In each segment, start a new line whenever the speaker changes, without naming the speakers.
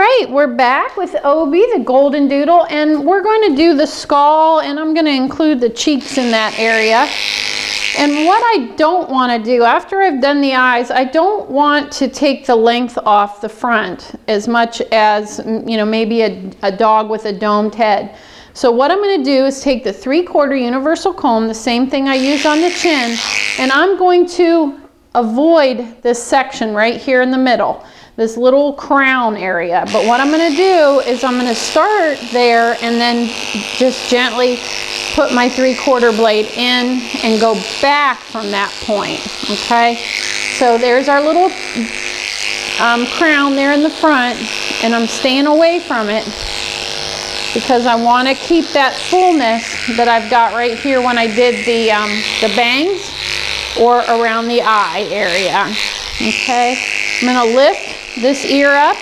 right, we're back with Obi, the golden doodle, and we're going to do the skull, and I'm going to include the cheeks in that area. And what I don't want to do, after I've done the eyes, I don't want to take the length off the front as much as, you know, maybe a dog with a domed head. So what I'm going to do is take the 3/4 universal comb, the same thing I used on the chin, and I'm going to avoid this section right here in the middle, this little crown area. But what I'm going to do is I'm going to start there and then just gently put my 3/4 blade in and go back from that point. Okay, so there's our little crown there in the front, and I'm staying away from it because I want to keep that fullness that I've got right here when I did the bangs or around the eye area. Okay, I'm going to lift this ear up.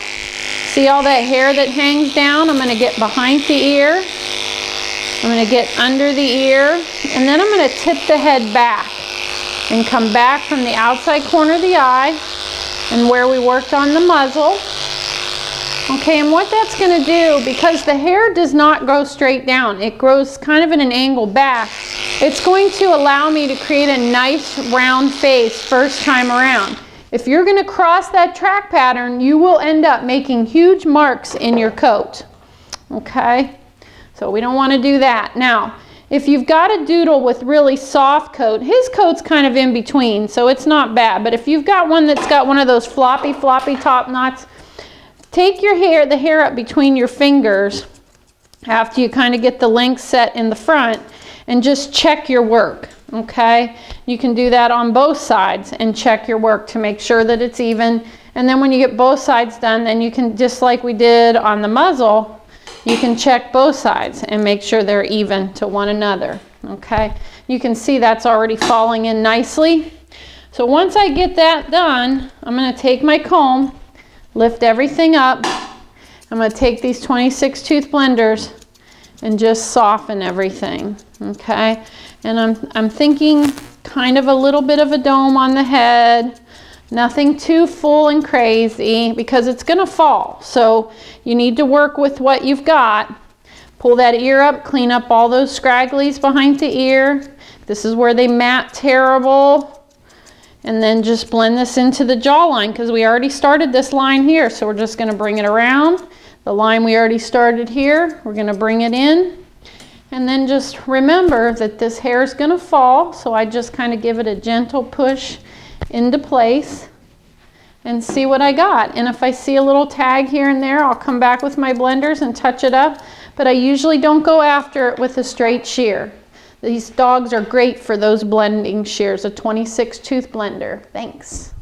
See all that hair that hangs down? I'm going to get behind the ear. I'm going to get under the ear, and then I'm going to tip the head back and come back from the outside corner of the eye and where we worked on the muzzle. Okay, and what that's going to do, because the hair does not go straight down, it grows kind of in an angle back, it's going to allow me to create a nice round face first time around. If you're going to cross that track pattern, you will end up making huge marks in your coat. Okay, so we don't want to do that. Now, if you've got a doodle with really soft coat, his coat's kind of in between, so it's not bad. But if you've got one that's got one of those floppy top knots, take your hair, the hair up between your fingers after you kind of get the length set in the front, and just check your work. Okay, you can do that on both sides and check your work to make sure that it's even. And then when you get both sides done, then you can, just like we did on the muzzle, you can check both sides and make sure they're even to one another. Okay, you can see that's already falling in nicely. So once I get that done, I'm going to take my comb, lift everything up. I'm going to take these 26 tooth blenders and just soften everything. Okay, and I'm thinking kind of a little bit of a dome on the head, nothing too full and crazy because it's going to fall. So you need to work with what you've got. Pull that ear up, clean up all those scragglies behind the ear. This is where they mat terrible. And then just blend this into the jawline because we already started this line here. So we're just going to bring it around. The line we already started here, we're going to bring it in. And then just remember that this hair is going to fall. So I just kind of give it a gentle push into place and see what I got. And if I see a little tag here and there, I'll come back with my blenders and touch it up. But I usually don't go after it with a straight shear. These dogs are great for those blending shears, a 26 tooth blender. Thanks.